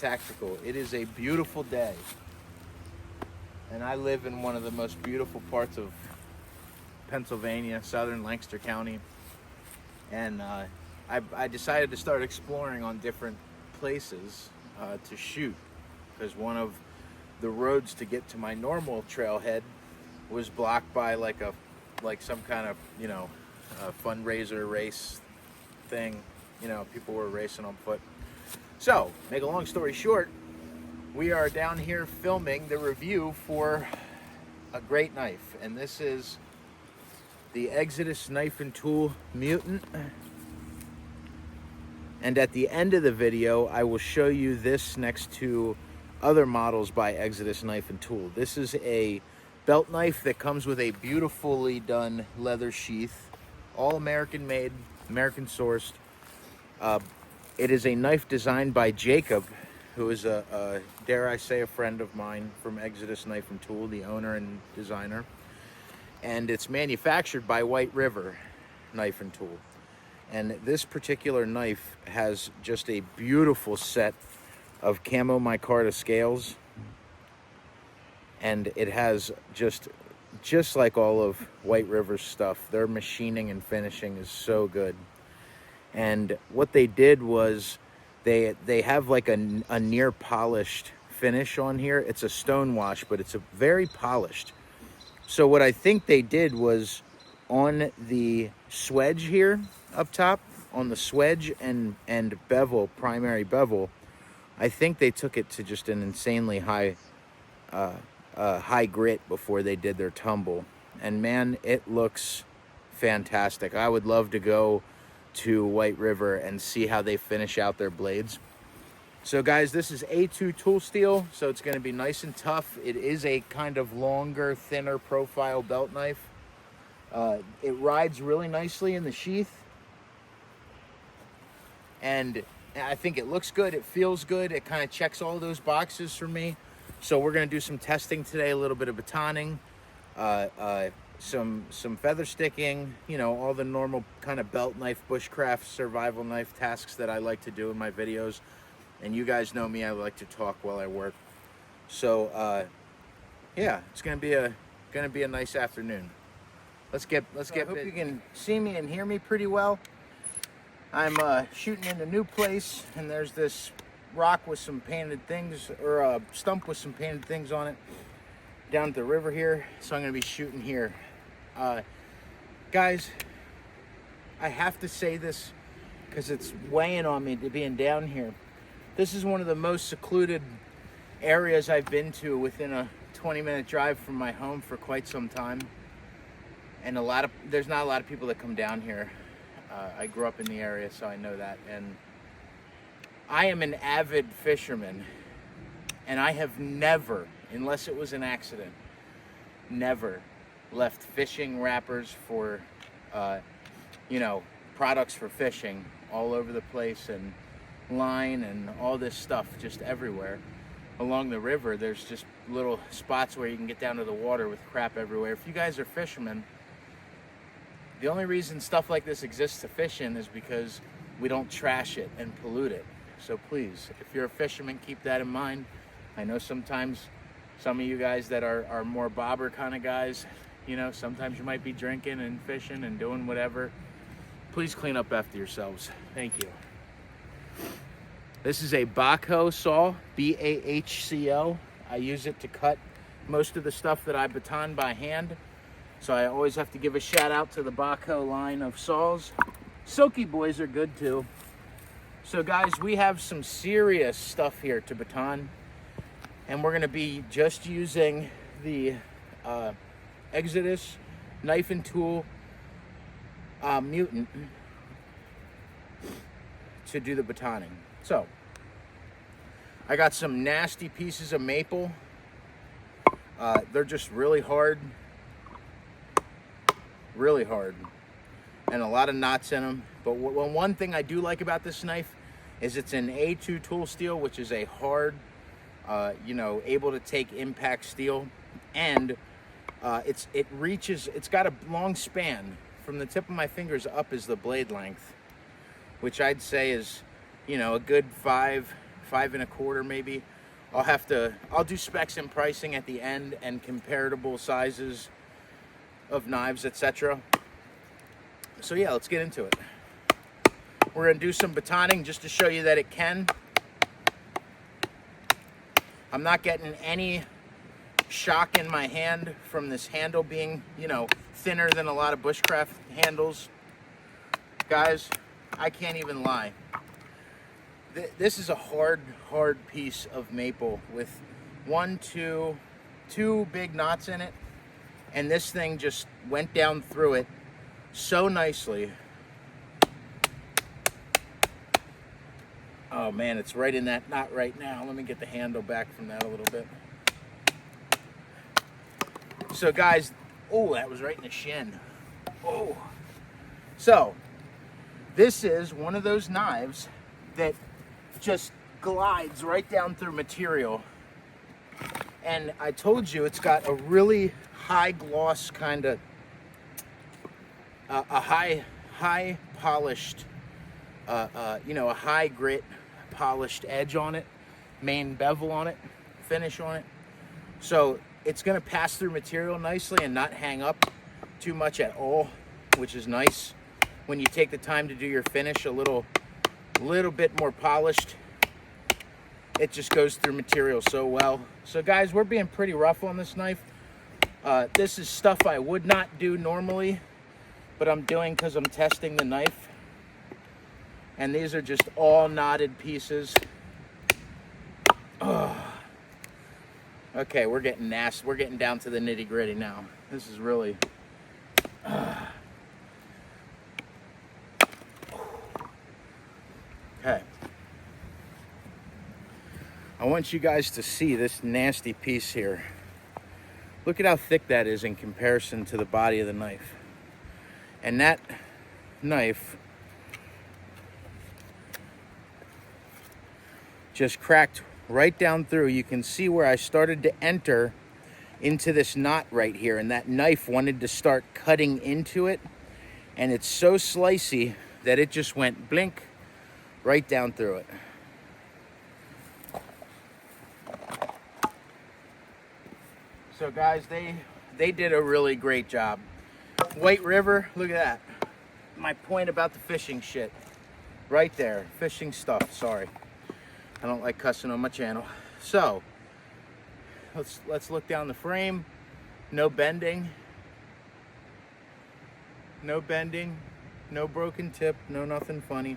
Heavysettactical. It is a beautiful day, and I live in one of the most beautiful parts of Pennsylvania, southern Lancaster County, and I decided to start exploring on different places to shoot, because one of the roads to get to my normal trailhead was blocked by like some kind of, you know, fundraiser race thing. You know, people were racing on foot. So, make a long story short, we are down here filming the review for a great knife, and this is the Exodus Knife and Tool Mutant. And at the end of the video, I will show you this next to other models by Exodus Knife and Tool. This is a belt knife that comes with a beautifully done leather sheath, all American made, American sourced. It is a knife designed by Jacob, who is dare I say, a friend of mine from Exodus Knife and Tool, the owner and designer. And it's manufactured by White River Knife and Tool. And this particular knife has just a beautiful set of camo micarta scales. And it has just like all of White River's stuff, their machining and finishing is so good. And what they did was they have like a near polished finish on here. It's a stone wash, but it's a very polished. So what I think they did was on the swedge here up top, on the swedge and bevel, primary bevel, I think they took it to just an insanely high high grit before they did their tumble. And man, it looks fantastic. I would love to go to White River and see how they finish out their blades. So guys, this is A2 tool steel, so it's going to be nice and tough. It is a kind of longer, thinner profile belt knife. It rides really nicely in the sheath, and I think it looks good, it feels good, it kind of checks all those boxes for me. So we're going to do some testing today, a little bit of batoning, some feather sticking, you know, all the normal kind of belt knife, bushcraft, survival knife tasks that I like to do in my videos. And you guys know me, I like to talk while I work. So yeah, it's gonna be a nice afternoon. Let's get. I hope you can see me and hear me pretty well. I'm shooting in a new place, and there's this rock with some painted things, or a stump with some painted things on it down at the river here, so I'm gonna be shooting here. Guys, I have to say this because it's weighing on me to being down here. This is one of the most secluded areas I've been to within a 20-minute drive from my home for quite some time, and there's not a lot of people that come down here. I grew up in the area, so I know that, and I am an avid fisherman, and I have never, unless it was an accident, never left fishing wrappers for, you know, products for fishing all over the place, and line and all this stuff just everywhere. Along the river, there's just little spots where you can get down to the water with crap everywhere. If you guys are fishermen, the only reason stuff like this exists to fish in is because we don't trash it and pollute it. So please, if you're a fisherman, keep that in mind. I know sometimes some of you guys that are more bobber kind of guys, you know, sometimes you might be drinking and fishing and doing whatever. Please clean up after yourselves. Thank you. This is a Bahco saw, B-A-H-C-O. I use it to cut most of the stuff that I baton by hand. So I always have to give a shout out to the Bahco line of saws. Silky boys are good too. So guys, we have some serious stuff here to baton. And we're gonna be just using the Exodus Knife and Tool Mutant to do the batoning. So, I got some nasty pieces of maple. They're just really hard, and a lot of knots in them. But one thing I do like about this knife is it's an A2 tool steel, which is a hard, you know, able to take impact steel, and it's got a long span. From the tip of my fingers up is the blade length, which I'd say is, you know, a good 5 5.25 maybe. I'll do specs and pricing at the end and comparable sizes of knives, etc. So yeah, let's get into it. We're gonna do some batoning just to show you that it can. I'm not getting any shock in my hand from this handle being, you know, thinner than a lot of bushcraft handles. Guys, I can't even lie. This is a hard piece of maple with two big knots in it, and this thing just went down through it so nicely. Oh man, it's right in that knot right now. Let me get the handle back from that a little bit. So guys, oh, that was right in the shin. Oh. So, this is one of those knives that just glides right down through material. And I told you it's got a really high gloss kind of, a high polished, you know, a high grit polished edge on it, main bevel on it, finish on it. So it's gonna pass through material nicely and not hang up too much at all, which is nice. When you take the time to do your finish a little bit more polished, it just goes through material so well. So guys, we're being pretty rough on this knife. This is stuff I would not do normally, but I'm doing because I'm testing the knife. And these are just all knotted pieces. Oh. Okay, we're getting nasty. We're getting down to the nitty gritty now. This is really... Okay. I want you guys to see this nasty piece here. Look at how thick that is in comparison to the body of the knife. And that knife just cracked right down through. You can see where I started to enter into this knot right here, and that knife wanted to start cutting into it, and it's so slicey that it just went blink right down through it. So guys, they did a really great job. White River, look at that. My point about the fishing shit. Right there, fishing stuff, sorry. I don't like cussing on my channel. So, let's look down the frame. No bending. No bending. No broken tip. No nothing funny.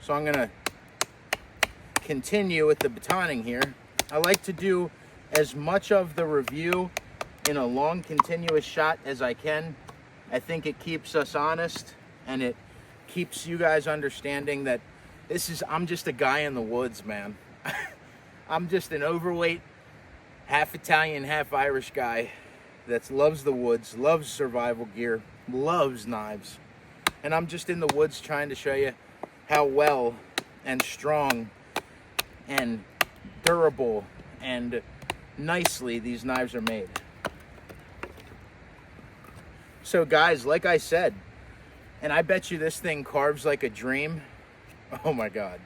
So I'm gonna continue with the batoning here. I like to do as much of the review in a long continuous shot as I can. I think it keeps us honest, and it keeps you guys understanding that I'm just a guy in the woods, man. I'm just an overweight, half Italian, half Irish guy that loves the woods, loves survival gear, loves knives. And I'm just in the woods trying to show you how well and strong and durable and nicely these knives are made. So guys, like I said, and I bet you this thing carves like a dream. Oh my God.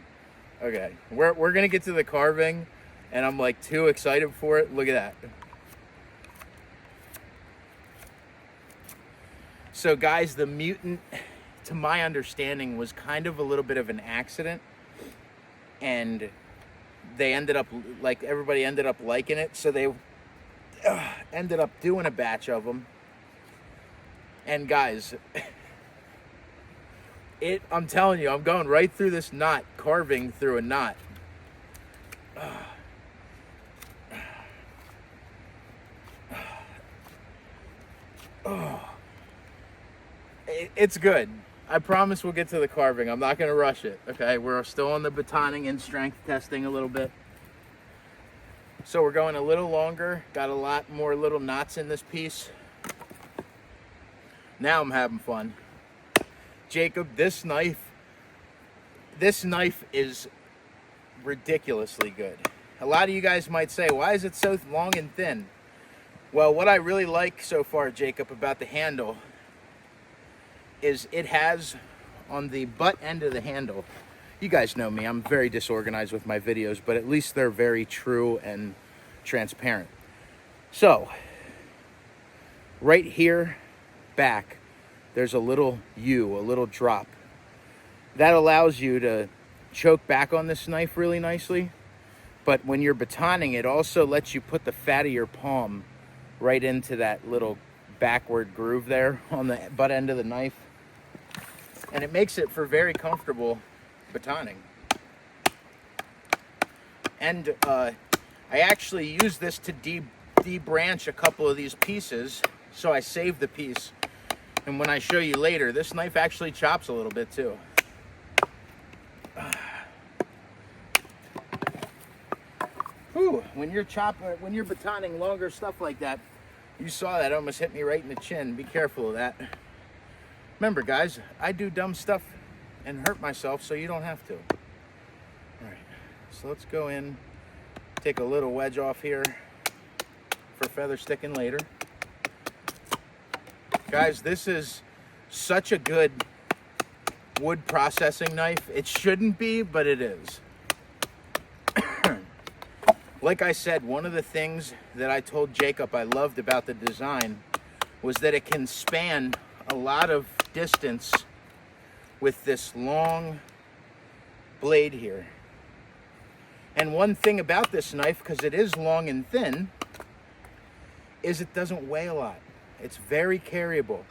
Okay, we're gonna get to the carving, and I'm like too excited for it. Look at that. So guys, the Mutant, to my understanding, was kind of a little bit of an accident, and they ended up, like, everybody ended up liking it, so they ended up doing a batch of them. And guys, I'm telling you, I'm going right through this knot, carving through a knot. It's good. I promise we'll get to the carving. I'm not going to rush it, okay? We're still on the batoning and strength testing a little bit. So we're going a little longer. Got a lot more little knots in this piece. Now I'm having fun. Jacob, this knife is ridiculously good. A lot of you guys might say, why is it so long and thin? Well, what I really like so far, Jacob, about the handle, is it has, on the butt end of the handle, You guys know me, I'm very disorganized with my videos, but at least they're very true and transparent. So, right here, back, there's a little U, a little drop. That allows you to choke back on this knife really nicely. But when you're batoning, it also lets you put the fat of your palm right into that little backward groove there on the butt end of the knife. And it makes it for very comfortable batoning. And I actually use this to debranch a couple of these pieces, so I save the piece. And when I show you later, this knife actually chops a little bit too. Whew, when you're batoning longer stuff like that, you saw that almost hit me right in the chin. Be careful of that. Remember, guys, I do dumb stuff and hurt myself, so you don't have to. All right, so let's go in, take a little wedge off here for feather sticking later. Guys, this is such a good wood processing knife. It shouldn't be, but it is. Like I said, one of the things that I told Jacob I loved about the design was that it can span a lot of distance with this long blade here. And one thing about this knife, because it is long and thin, is it doesn't weigh a lot. It's very carryable.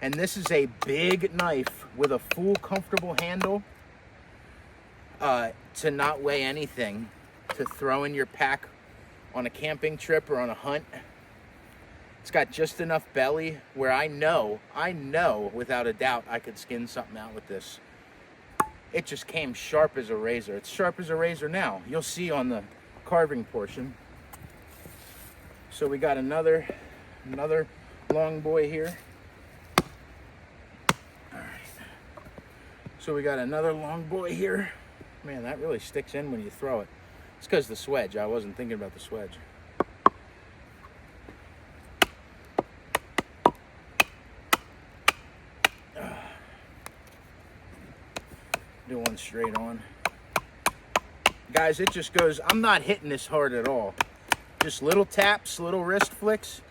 And this is a big knife with a full comfortable handle to not weigh anything, to throw in your pack on a camping trip or on a hunt. It's got just enough belly where I know without a doubt I could skin something out with this. It just came sharp as a razor. It's sharp as a razor now. You'll see on the carving portion. So we got another long boy here. All right. So we got another long boy here. Man, that really sticks in when you throw it. It's because the swedge. I wasn't thinking about the swedge. Do one straight on. Guys, it just goes, I'm not hitting this hard at all. Just little taps, little wrist flicks.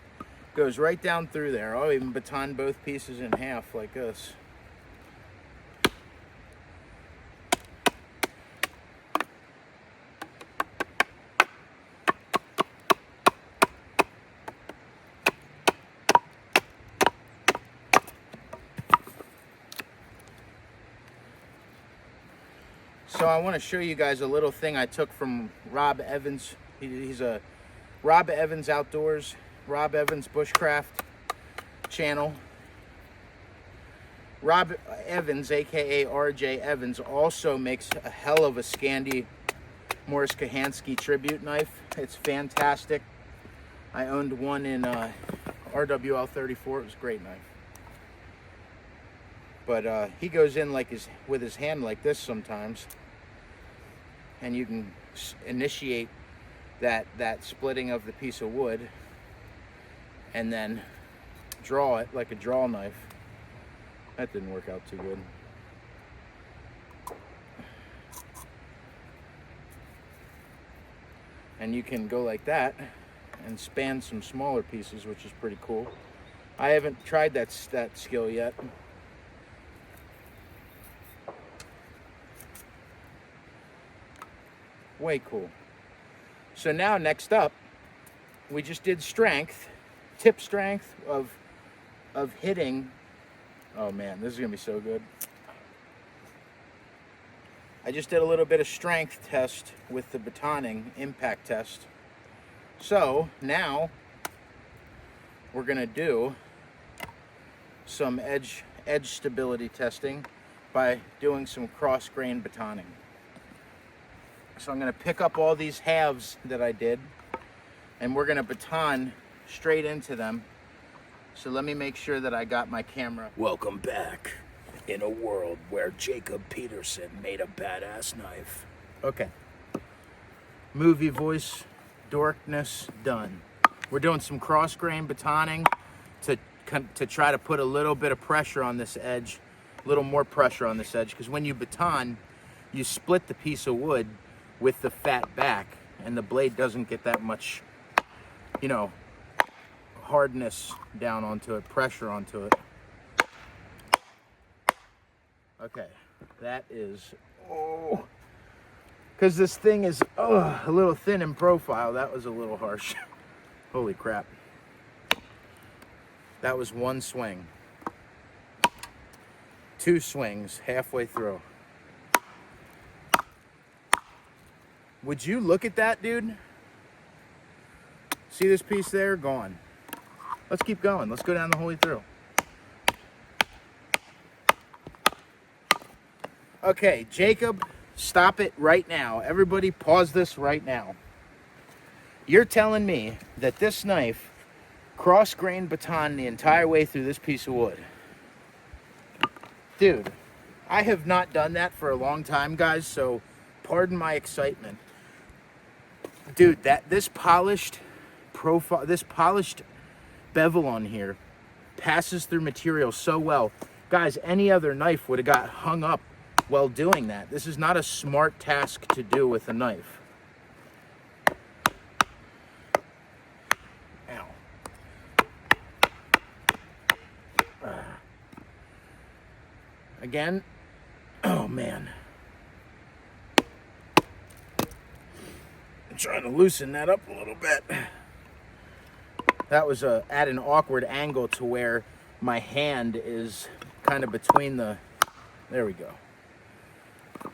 Goes right down through there. I'll even baton both pieces in half like this. So I want to show you guys a little thing I took from Rob Evans. He's a Rob Evans Outdoors, Rob Evans Bushcraft channel. Rob Evans, aka RJ Evans, also makes a hell of a Scandi Morris Kahansky tribute knife. It's fantastic. I owned one in RWL 34. It was a great knife. But he goes in like with his hand like this sometimes, and you can initiate that splitting of the piece of wood and then draw it like a draw knife. That didn't work out too good. And you can go like that and span some smaller pieces, which is pretty cool. I haven't tried that skill yet. Way cool. So now next up, we just did strength, tip strength of hitting. Oh man, this is gonna be so good. I just did a little bit of strength test with the batoning impact test. So now we're gonna do some edge stability testing by doing some cross grain batoning. So I'm gonna pick up all these halves that I did and we're gonna baton straight into them. So let me make sure that I got my camera. Welcome back in a world where Jacob Peterson made a badass knife. Okay. Movie voice, dorkness, done. We're doing some cross grain batoning to try to put a little bit of pressure on this edge, a little more pressure on this edge, because when you baton, you split the piece of wood with the fat back, and the blade doesn't get that much, you know, hardness down onto it, pressure onto it. Okay, that is, oh, because this thing is a little thin in profile. That was a little harsh. Holy crap. That was one swing. 2 swings halfway through. Would you look at that, dude? See this piece there? Gone. Let's keep going. Let's go down the whole way through. Okay, Jacob, stop it right now. Everybody pause this right now. You're telling me that this knife cross-grained baton the entire way through this piece of wood. Dude, I have not done that for a long time, guys, so pardon my excitement. Dude, this polished profile, this polished bevel on here passes through material so well. Guys, any other knife would have got hung up while doing that. This is not a smart task to do with a knife. Ow. Again. Oh, man. I'm trying to loosen that up a little bit. That was at an awkward angle to where my hand is kind of between the... There we go.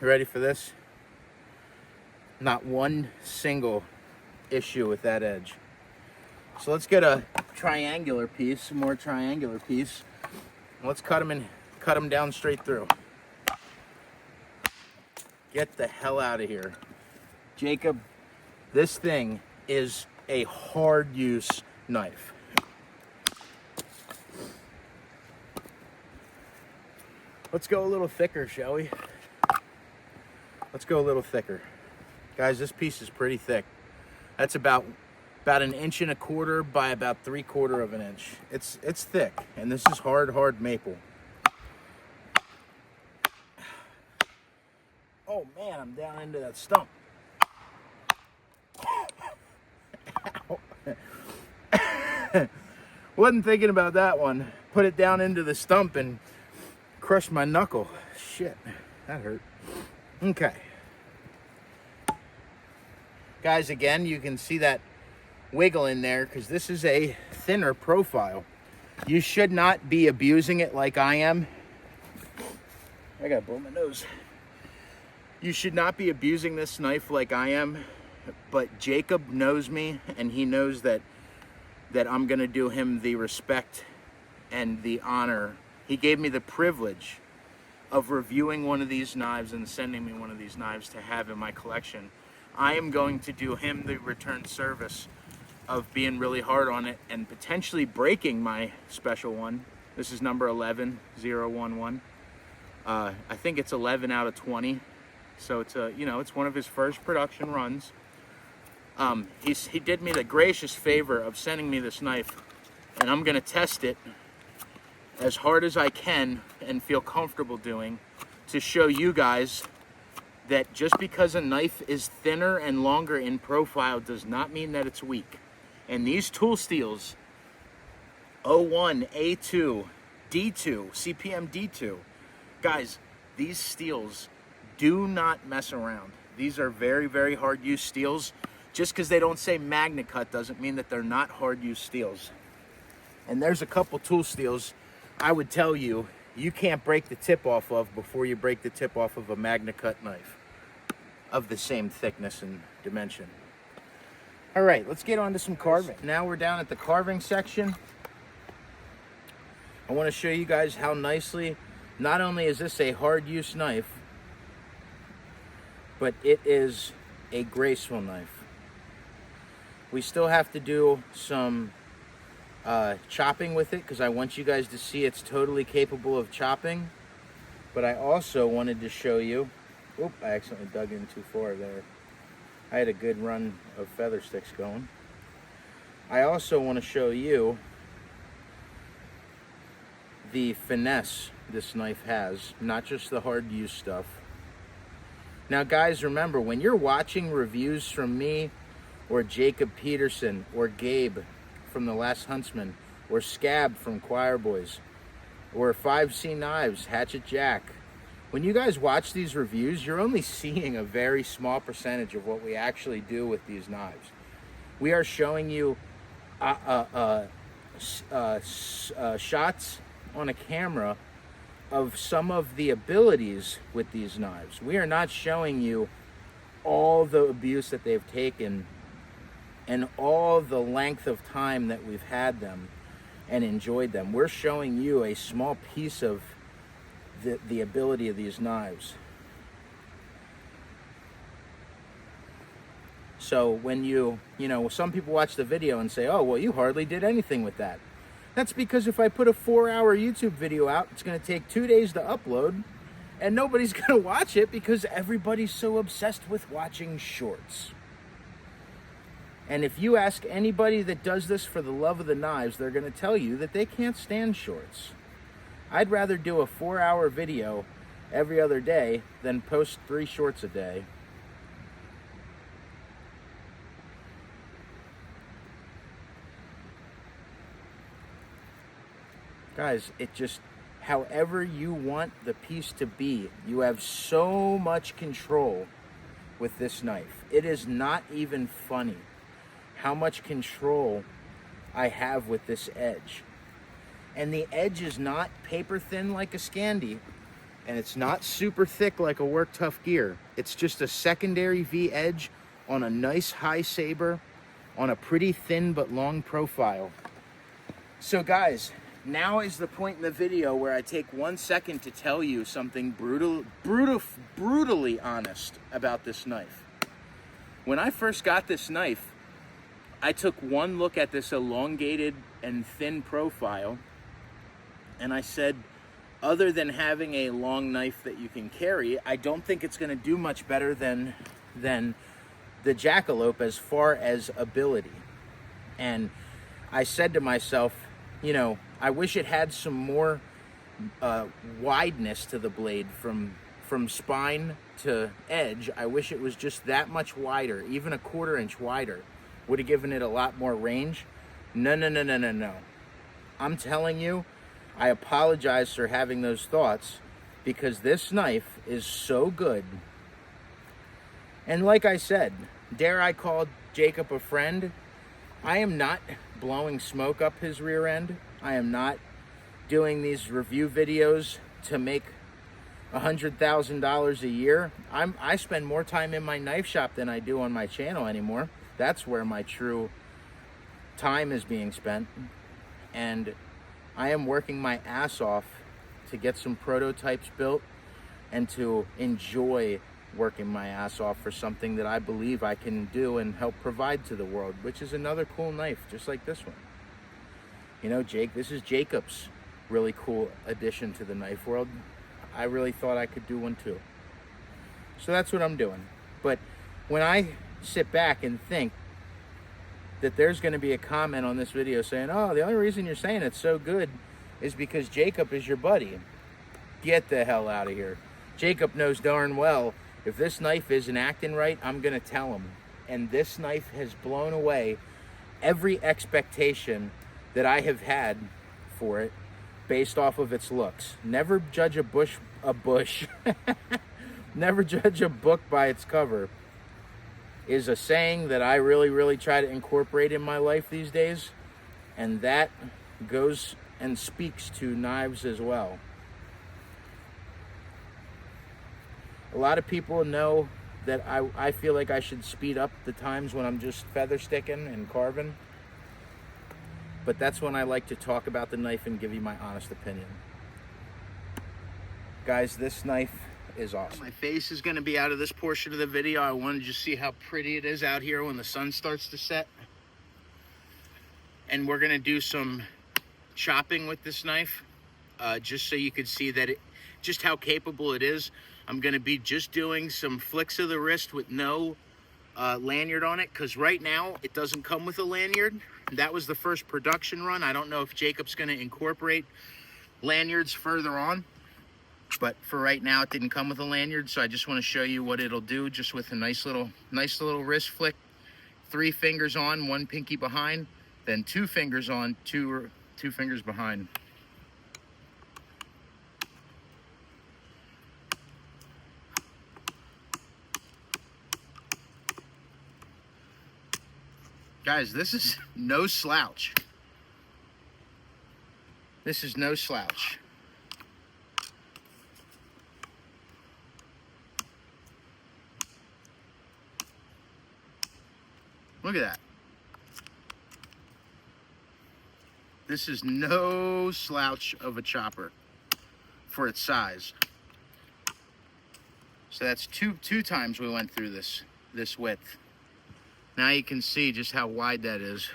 You ready for this? Not one single issue with that edge. So let's get a triangular piece, more triangular piece. Let's cut them down straight through. Get the hell out of here. Jacob, this thing is a hard use knife. Let's go a little thicker, shall we? Let's go a little thicker. Guys, this piece is pretty thick. That's about 1.25 inches by about 3/4 of an inch. It's thick, and this is hard maple. Oh man, I'm down into that stump. Wasn't thinking about that one. Put it down into the stump and crushed my knuckle. Shit, that hurt. Okay. Guys, again, you can see that wiggle in there because this is a thinner profile. You should not be abusing it like I am. I gotta blow my nose. You should not be abusing this knife like I am, but Jacob knows me, and he knows that I'm gonna do him the respect and the honor. He gave me the privilege of reviewing one of these knives and sending me one of these knives to have in my collection. I am going to do him the return service of being really hard on it and potentially breaking my special one. This is number 11011. I think it's 11 out of 20. So it's it's one of his first production runs. He did me the gracious favor of sending me this knife, and I'm gonna test it as hard as I can and feel comfortable doing to show you guys that just because a knife is thinner and longer in profile does not mean that it's weak. And these tool steels, 01, A2, D2, CPM D2, guys, these steels do not mess around. These are very hard use steels. Just because they don't say Magna Cut doesn't mean that they're not hard use steels. And there's a couple tool steels I would tell you can't break the tip off of before you break the tip off of a Magna Cut knife of the same thickness and dimension. All right, let's get on to some carving. Now we're down at the carving section. I want to show you guys how nicely, not only is this a hard use knife, but it is a graceful knife. We still have to do some chopping with it because I want you guys to see it's totally capable of chopping. But I also wanted to show you, oop, I accidentally dug in too far there. I had a good run of feather sticks going. I also want to show you the finesse this knife has, not just the hard use stuff. Now, guys, remember, when you're watching reviews from me or Jacob Peterson or Gabe from The Last Huntsman or Scab from Choir Boys or 5C Knives, Hatchet Jack, when you guys watch these reviews, you're only seeing a very small percentage of what we actually do with these knives. We are showing you shots on a camera of some of the abilities with these knives. We are not showing you all the abuse that they've taken and all the length of time that we've had them and enjoyed them. We're showing you a small piece of the ability of these knives. So when you know, some people watch the video and say, oh, well, you hardly did anything with that. That's because if I put a 4-hour YouTube video out, it's going to take 2 days to upload, and nobody's going to watch it because everybody's so obsessed with watching shorts. And if you ask anybody that does this for the love of the knives, they're going to tell you that they can't stand shorts. I'd rather do a 4-hour video every other day than post 3 shorts a day. Guys, it just, however you want the piece to be, you have so much control with this knife. It is not even funny how much control I have with this edge. And the edge is not paper thin like a Scandi, and it's not super thick like a Work Tough Gear. It's just a secondary V edge on a nice high saber on a pretty thin but long profile. So guys, now is the point in the video where I take 1 second to tell you something brutally honest about this knife. When I first got this knife, I took one look at this elongated and thin profile, and I said, other than having a long knife that you can carry, I don't think it's going to do much better than the Jackalope as far as ability. And I said to myself, you know, I wish it had some more wideness to the blade from spine to edge. I wish it was just that much wider, even a 1/4 inch wider. Would have given it a lot more range. No. I'm telling you, I apologize for having those thoughts because this knife is so good. And like I said, dare I call Jacob a friend? I am not blowing smoke up his rear end. I am not doing these review videos to make $100,000 a year. I spend more time in my knife shop than I do on my channel anymore. That's where my true time is being spent. And I am working my ass off to get some prototypes built and to enjoy working my ass off for something that I believe I can do and help provide to the world, which is another cool knife, just like this one. You know, this is Jacob's really cool addition to the knife world. I really thought I could do one too. So that's what I'm doing. But when I sit back and think that there's going to be a comment on this video saying, oh, the only reason you're saying it's so good is because Jacob is your buddy. Get the hell out of here. Jacob knows darn well if this knife isn't acting right, I'm going to tell him. And this knife has blown away every expectation that I have had for it based off of its looks. Never judge a bush. Never judge a book by its cover is a saying that I really try to incorporate in my life these days, and that goes and speaks to knives as well. A lot of people know that I feel like I should speed up the times when I'm just feather sticking and carving, but that's when I like to talk about the knife and give you my honest opinion. Guys, this knife is awesome. My face is going to be out of this portion of the video. I wanted you to see how pretty it is out here when the sun starts to set. And we're going to do some chopping with this knife, just so you can see that just how capable it is. I'm going to be just doing some flicks of the wrist with no lanyard on it, because right now it doesn't come with a lanyard. That was the first production run. I don't know if Jacob's going to incorporate lanyards further on. but for right now it didn't come with a lanyard, so I just want to show you what it'll do just with a nice little wrist flick. 3 fingers on, 1 pinky behind, then 2 fingers on, 2 fingers behind. Guys, this is no slouch. This is no slouch. Look at that. This is no slouch of a chopper for its size. So that's two times we went through this width. Now you can see just how wide that is.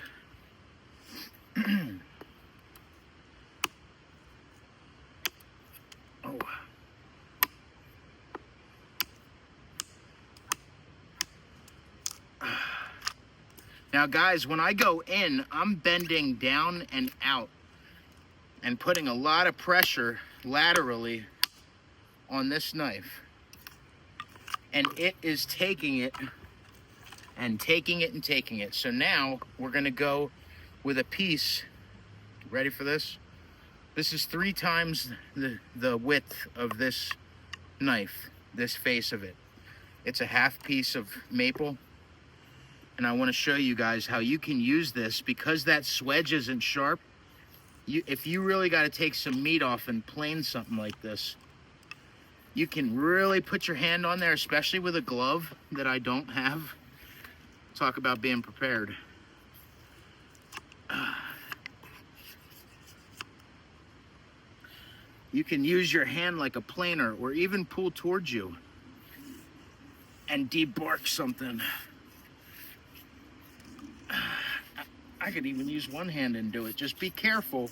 Oh. Now guys, when I go in, I'm bending down and out and putting a lot of pressure laterally on this knife. And it is taking it and taking it and taking it. So now we're gonna go with a piece. Ready for this? This is 3 times the width of this knife, this face of it. It's a half piece of maple. And I want to show you guys how you can use this because that swedge isn't sharp. If you really got to take some meat off and plane something like this, you can really put your hand on there, especially with a glove that I don't have. Talk about being prepared. You can use your hand like a planer or even pull towards you and debark something. I could even use one hand and do it. Just be careful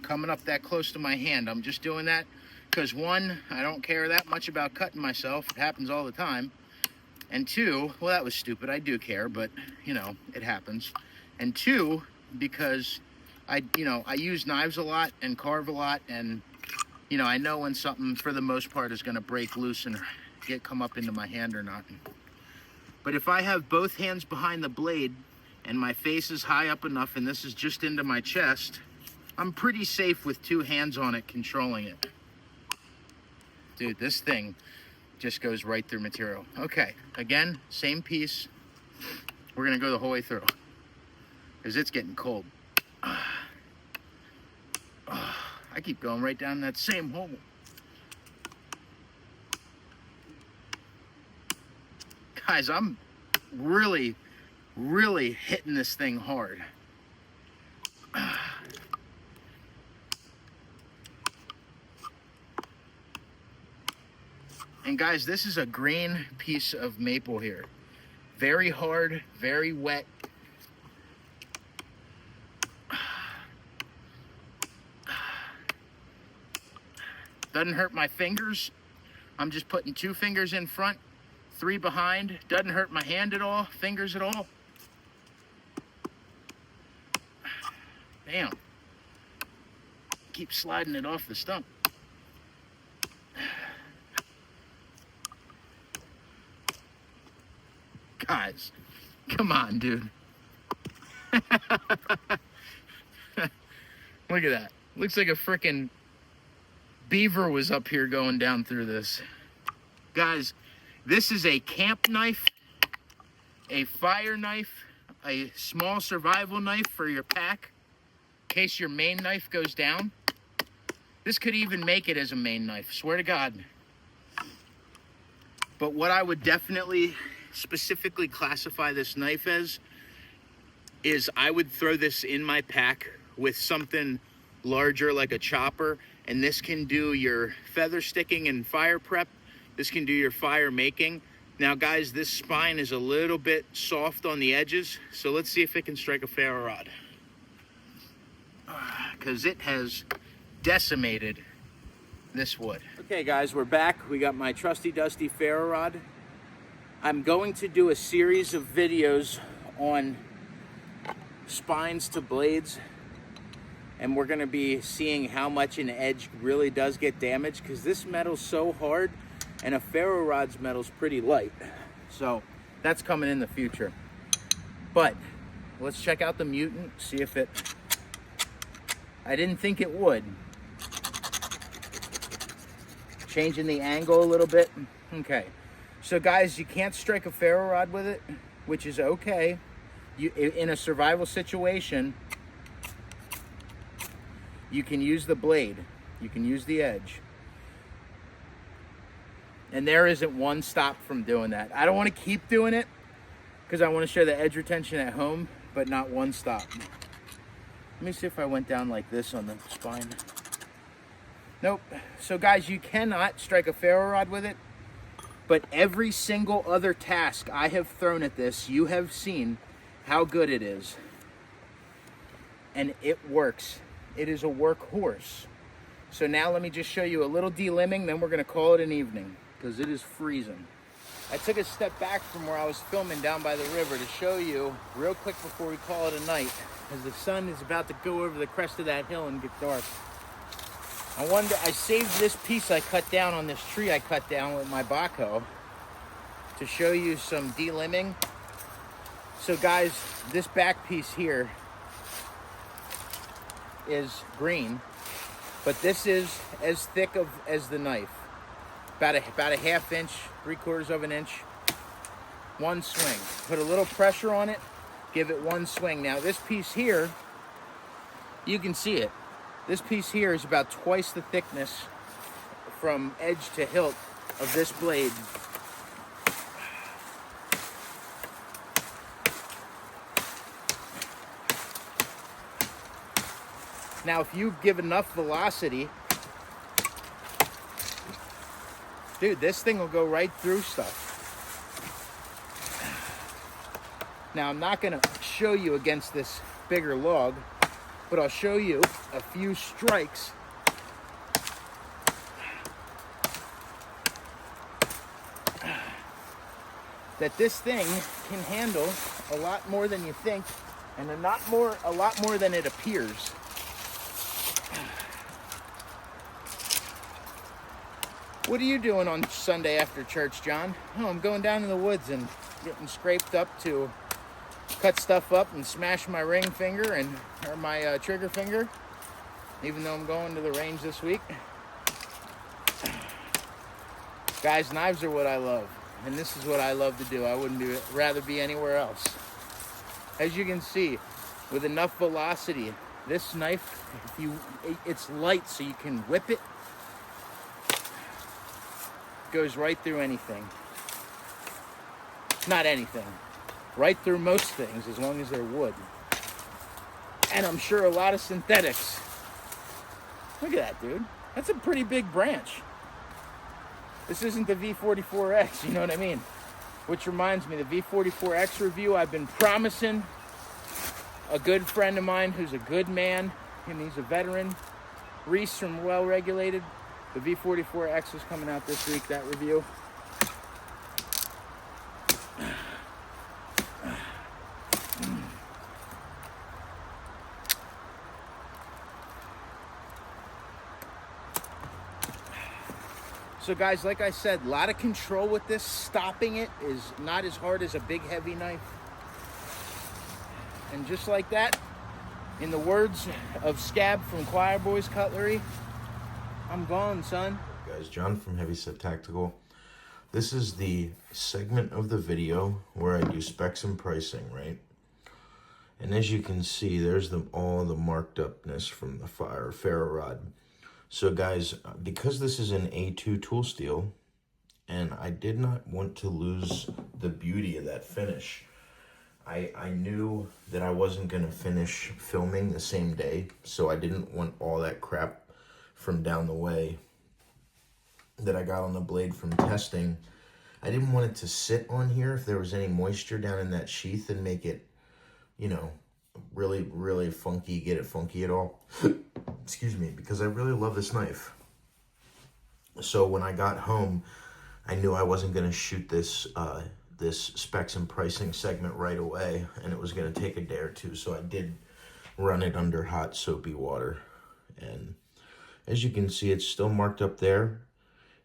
coming up that close to my hand. I'm just doing that because 1, I don't care that much about cutting myself. It happens all the time. And 2, well, that was stupid. I do care, but you know, it happens. And 2, because I use knives a lot and carve a lot, and you know, I know when something for the most part is going to break loose and come up into my hand or not. But if I have both hands behind the blade and my face is high up enough and this is just into my chest, I'm pretty safe with 2 hands on it controlling it. Dude, this thing just goes right through material. Okay, again, same piece. We're gonna go the whole way through because it's getting cold. I keep going right down that same hole. Guys, I'm really hitting this thing hard. And guys, this is a green piece of maple here. Very hard, very wet. Doesn't hurt my fingers. I'm just putting 2 fingers in front, 3 behind. Doesn't hurt my hand at all, fingers at all. Damn. Keep sliding it off the stump. Guys, come on, dude. Look at that. Looks like a frickin' beaver was up here going down through this. Guys, this is a camp knife, a fire knife, a small survival knife for your pack in case your main knife goes down. This could even make it as a main knife, swear to God. But what I would definitely specifically classify this knife as is I would throw this in my pack with something larger like a chopper, and this can do your feather sticking and fire prep. This can do your fire making. Now guys, this spine is a little bit soft on the edges, so let's see if it can strike a ferro rod. Because it has decimated this wood. Okay guys, we're back. We got my trusty dusty ferro rod. I'm going to do a series of videos on spines to blades and we're going to be seeing how much an edge really does get damaged, because this metal's so hard and a ferro rod's metal's pretty light. So that's coming in the future. But let's check out the Mutant, see if it, I didn't think it would. Changing the angle a little bit. Okay, so guys, you can't strike a ferro rod with it, which is okay. You, in a survival situation, you can use the blade, you can use the edge. And there isn't one stop from doing that. I don't want to keep doing it because I want to show the edge retention at home, but not one stop. Let me see if I went down like this on the spine. Nope. So guys, you cannot strike a ferro rod with it, but every single other task I have thrown at this, you have seen how good it is. And it works. It is a workhorse. So now let me just show you a little delimbing, then we're gonna call it an evening, because it is freezing. I took a step back from where I was filming down by the river to show you real quick before we call it a night, as the sun is about to go over the crest of that hill and get dark. I saved this piece I cut down on this tree I cut down with my backhoe to show you some delimbing. So guys, this back piece here is green, but this is as thick as the knife. About a half inch, 3/4 of an inch. One swing. Put a little pressure on it, give it one swing. Now this piece here, you can see it. This piece here is about twice the thickness from edge to hilt of this blade. Now if you give enough velocity, dude, this thing will go right through stuff. Now I'm not gonna show you against this bigger log, but I'll show you a few strikes that this thing can handle a lot more than you think, and a lot more than it appears. What are you doing on Sunday after church, John? Oh, I'm going down in the woods and getting scraped up to cut stuff up and smash my ring finger or my trigger finger, even though I'm going to the range this week. Guys, knives are what I love, and this is what I love to do. I wouldn't rather be anywhere else. As you can see, with enough velocity, this knife, it's light, so you can whip it. Goes right through anything. Not anything. Right through most things, as long as they're wood. And I'm sure a lot of synthetics. Look at that, dude. That's a pretty big branch. This isn't the V44X, you know what I mean? Which reminds me, the V44X review I've been promising a good friend of mine who's a good man, and he's a veteran, Reese from Well Regulated. The V44X is coming out this week, that review. So guys, like I said, a lot of control with this. Stopping it is not as hard as a big heavy knife. And just like that, in the words of Scab from Choir Boys Cutlery, I'm gone, son. Hey guys, John from heavysettactical. This is the segment of the video where I do specs and pricing, right? And as you can see, there's all the marked upness from the ferro rod. So guys, because this is an A2 tool steel, and I did not want to lose the beauty of that finish, I knew that I wasn't going to finish filming the same day, so I didn't want all that crap from down the way that I got on the blade from testing. I didn't want it to sit on here if there was any moisture down in that sheath and make it, you know, really, really funky, get it funky at all. Excuse me, because I really love this knife. So when I got home, I knew I wasn't going to shoot this this specs and pricing segment right away, and it was going to take a day or two. So I did run it under hot soapy water. And as you can see, it's still marked up there.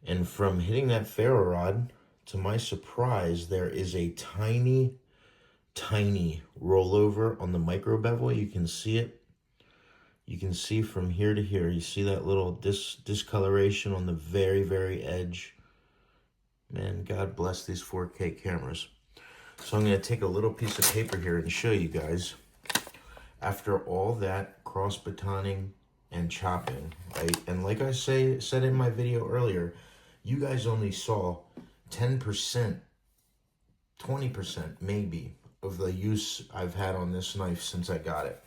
And from hitting that ferro rod, to my surprise, there is a tiny, tiny rollover on the micro bevel. You can see it. You can see from here to here. You see that little discoloration on the very, very edge. Man, God bless these 4K cameras. So I'm going to take a little piece of paper here and show you guys. After all that cross batoning and chopping, right? And like I said in my video earlier, you guys only saw 10%, 20% maybe of the use I've had on this knife since I got it.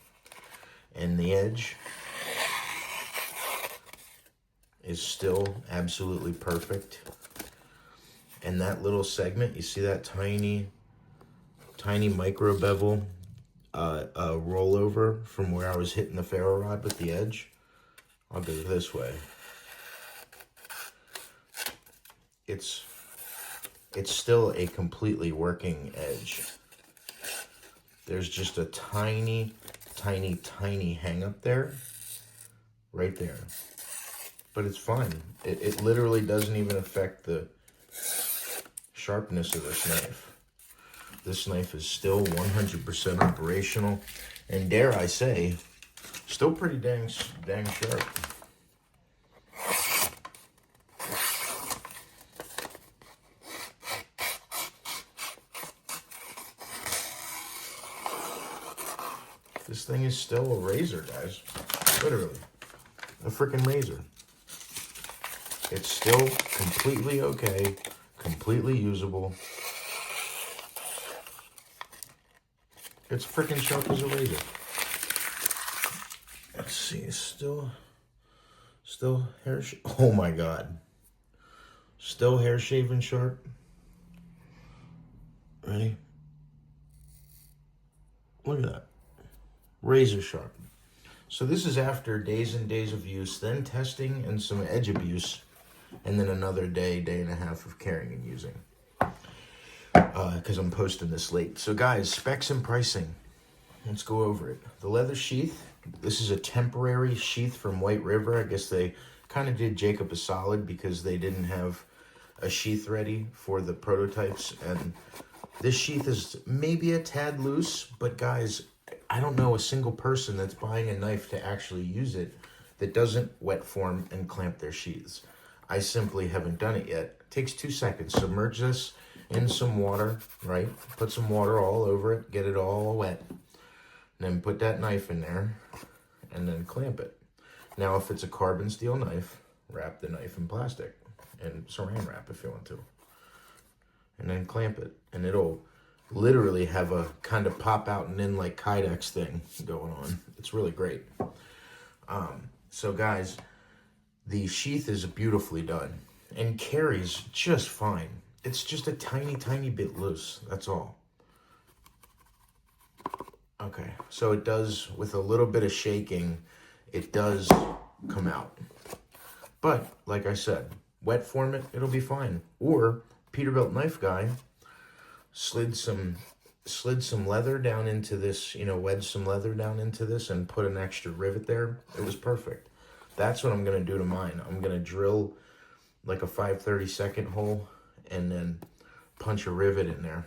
And the edge is still absolutely perfect. And that little segment, you see that tiny micro bevel rollover from where I was hitting the ferro rod with the edge? I'll go this way. It's still a completely working edge. There's just a tiny hang up there, right there. But it's fine. It literally doesn't even affect the sharpness of this knife. This knife is still 100% operational, and dare I say, still pretty dang sharp. This thing is still a razor, guys. Literally. A freaking razor. It's still completely okay, completely usable. It's freaking sharp as a razor. Let's see, still hair, oh my God. Still hair shaven sharp. Ready? Look at that. Razor sharp. So this is after days and days of use, then testing and some edge abuse, and then another day and a half of carrying and using. Because I'm posting this late. So guys, specs and pricing. Let's go over it. The leather sheath. This is a temporary sheath from White River. I guess they kind of did Jacob a solid because they didn't have a sheath ready for the prototypes. And this sheath is maybe a tad loose, but guys, I don't know a single person that's buying a knife to actually use it that doesn't wet form and clamp their sheaths. I simply haven't done it yet. It takes 2 seconds. Submerge this in some water, right? Put some water all over it, get it all wet. And then put that knife in there and then clamp it. Now, if it's a carbon steel knife, wrap the knife in plastic and saran wrap if you want to. And then clamp it. And it'll literally have a kind of pop out and in like Kydex thing going on. It's really great. So guys, the sheath is beautifully done and carries just fine. It's just a tiny bit loose. That's all. Okay, so it does, with a little bit of shaking, it does come out. But, like I said, wet form it, it'll be fine. Or, Peterbilt knife guy slid some leather down into this, wedged some leather down into this and put an extra rivet there. It was perfect. That's what I'm going to do to mine. I'm going to drill like a 5/32 hole and then punch a rivet in there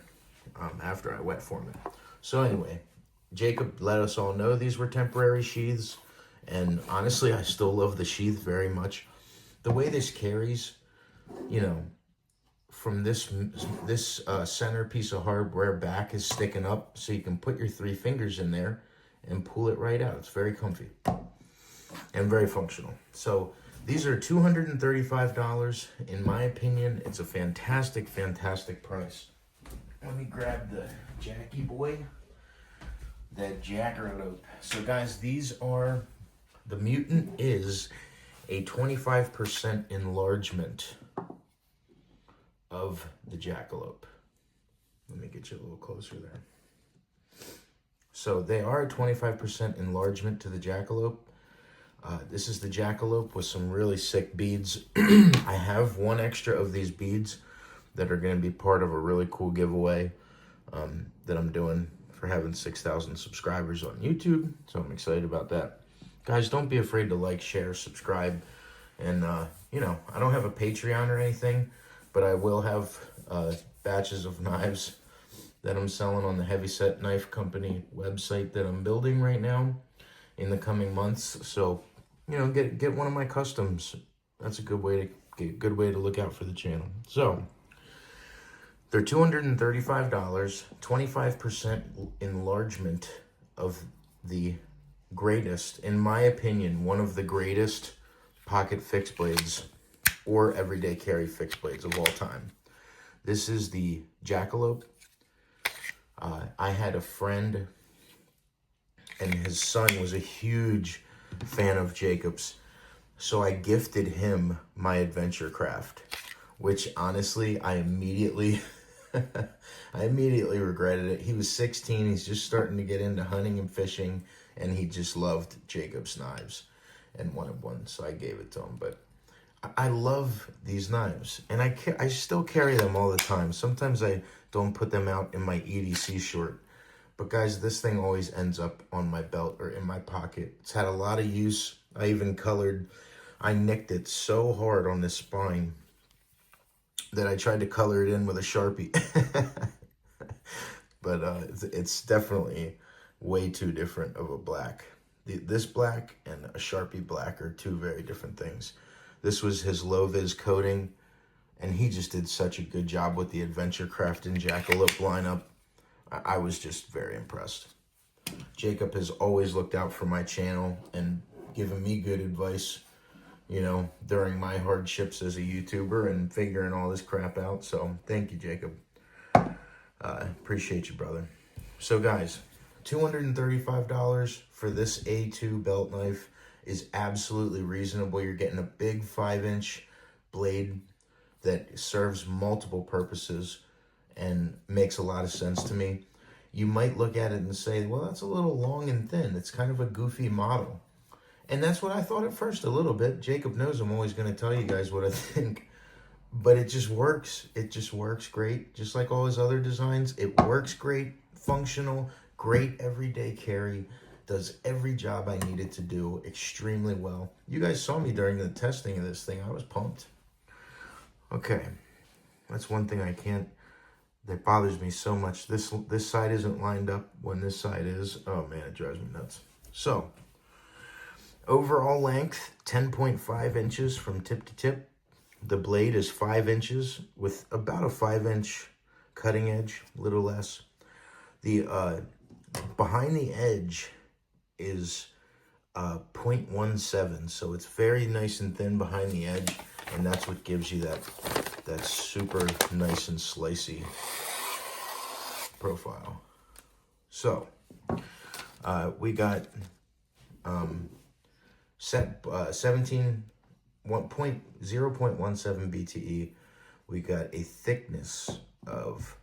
after I wet form it. So anyway, Jacob let us all know these were temporary sheaths, and honestly, I still love the sheath very much. The way this carries, from this center piece of hardware back is sticking up, so you can put your 3 fingers in there and pull it right out. It's very comfy and very functional. So these are $235. In my opinion, it's a fantastic price. Let me grab the Jackie boy. That Jackalope. So guys, these are, the Mutant is a 25% enlargement of the Jackalope. Let me get you a little closer there. So they are a 25% enlargement to the Jackalope. This is the Jackalope with some really sick beads. I have one extra of these beads that are going to be part of a really cool giveaway that I'm doing for having 6,000 subscribers on YouTube. So I'm excited about that. Guys, don't be afraid to like, share, subscribe. And, you know, I don't have a Patreon or anything, but I will have batches of knives that I'm selling on the Heavyset Knife Company website that I'm building right now in the coming months. So, you know, get one of my customs. That's a good way to look out for the channel. So they're $235, 25% enlargement of the greatest, in my opinion, one of the greatest pocket fixed blades or everyday carry fixed blades of all time. This is the Jackalope. I had a friend and his son was a huge fan of Jacob's. So I gifted him my adventure craft, which honestly, I immediately regretted it. He was 16. He's just starting to get into hunting and fishing, and he just loved Jacob's knives and wanted one. So I gave it to him. But I love these knives, and I still carry them all the time. Sometimes I don't put them out in my EDC short. But guys, this thing always ends up on my belt or in my pocket. It's had a lot of use. I nicked it so hard on this spine that I tried to color it in with a Sharpie. But it's definitely way too different of a black. This black and a Sharpie black are two very different things. This was his low-vis coating, and he just did such a good job with the Adventure Craft and Jackalope lineup. I was just very impressed. Jacob has always looked out for my channel and given me good advice, you know, during my hardships as a YouTuber and figuring all this crap out. So thank you, Jacob. Appreciate you, brother. So guys, $235 for this A2 belt knife is absolutely reasonable. You're getting a big 5-inch blade that serves multiple purposes and makes a lot of sense to me. You might look at it and say, well, that's a little long and thin. It's kind of a goofy model. And that's what I thought at first, a little bit. Jacob knows I'm always going to tell you guys what I think. But it just works. It just works great. Just like all his other designs, it works great, functional, great everyday carry. Does every job I need it to do extremely well. You guys saw me during the testing of this thing. I was pumped. Okay. That's one thing that bothers me so much. This side isn't lined up when this side is. Oh man, it drives me nuts. So, overall length, 10.5 inches from tip to tip. The blade is 5 inches with about a 5-inch cutting edge, a little less. The behind the edge is 0.17, so it's very nice and thin behind the edge, and that's what gives you that super nice and slicey profile. So we got 0.17 BTE. We got a thickness of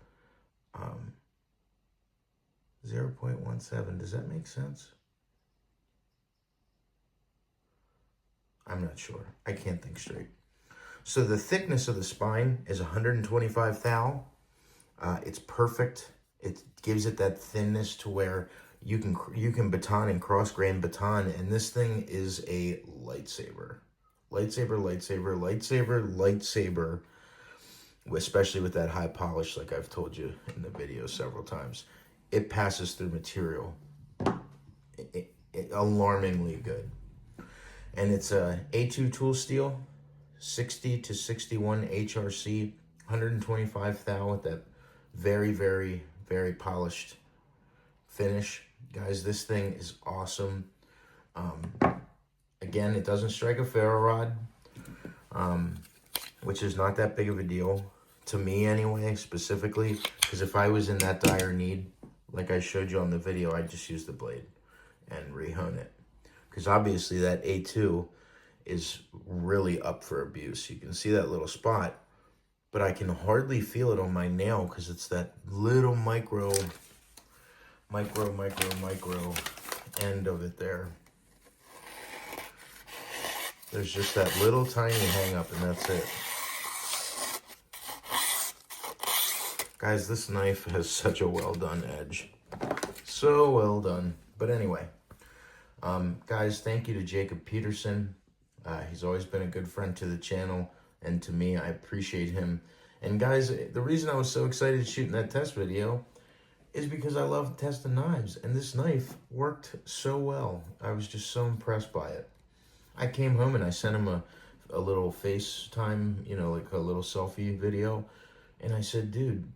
0.17. Does that make sense? I'm not sure. I can't think straight. So the thickness of the spine is 125 thou. It's perfect. It gives it that thinness to where you can baton and cross grain baton, and this thing is a lightsaber. Lightsaber, especially with that high polish, like I've told you in the video several times. It passes through material alarmingly good. And it's a A2 tool steel, 60 to 61 HRC, 125 thou with that very, very, very polished finish. Guys, this thing is awesome. Again, it doesn't strike a ferro rod, which is not that big of a deal to me anyway, specifically, because if I was in that dire need, like I showed you on the video, I'd just use the blade and rehone it. Because obviously that A2 is really up for abuse. You can see that little spot, but I can hardly feel it on my nail because it's that little micro end of it there. There's just that little tiny hang up, and that's it. Guys, this knife has such a well done edge. So well done. But anyway, guys, thank you to Jacob Peterson. He's always been a good friend to the channel and to me. I appreciate him. And guys, the reason I was so excited shooting that test video is because I love testing knives. And this knife worked so well. I was just so impressed by it. I came home and I sent him a little FaceTime, you know, like a little selfie video. And I said, dude,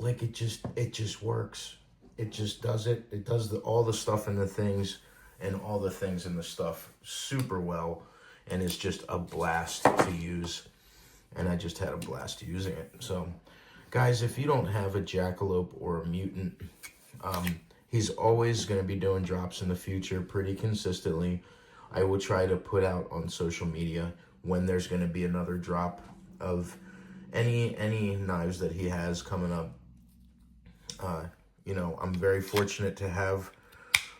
like it just works. It just does it. It does all the stuff and the things and all the things and the stuff super well. And it's just a blast to use. And I just had a blast using it. So, guys, if you don't have a Jackalope or a Mutant, he's always going to be doing drops in the future pretty consistently. I will try to put out on social media when there's going to be another drop of any knives that he has coming up. You know, I'm very fortunate to have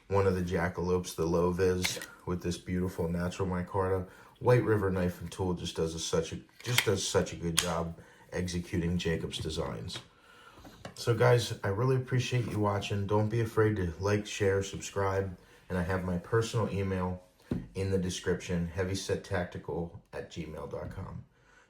one of the Jackalopes, the low vis, with this beautiful natural micarta. White River Knife and Tool just does such a good job executing Jacob's designs. So guys, I really appreciate you watching. Don't be afraid to like, share, subscribe, and I have my personal email in the description, heavysettactical@gmail.com.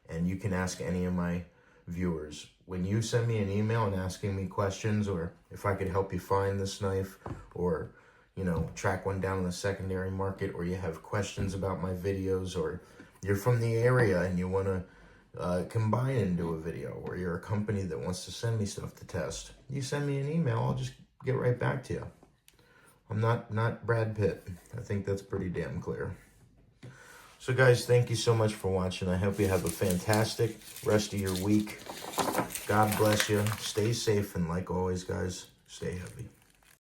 And you can ask any of my viewers. When you send me an email and asking me questions, or if I could help you find this knife, or you know, track one down in the secondary market, or you have questions about my videos, or you're from the area and you want to combine into a video, or you're a company that wants to send me stuff to test, you send me an email, I'll just get right back to you. I'm not Brad Pitt. I think that's pretty damn clear. So guys, thank you so much for watching. I hope you have a fantastic rest of your week. God bless you. Stay safe, and like always, guys, stay heavy.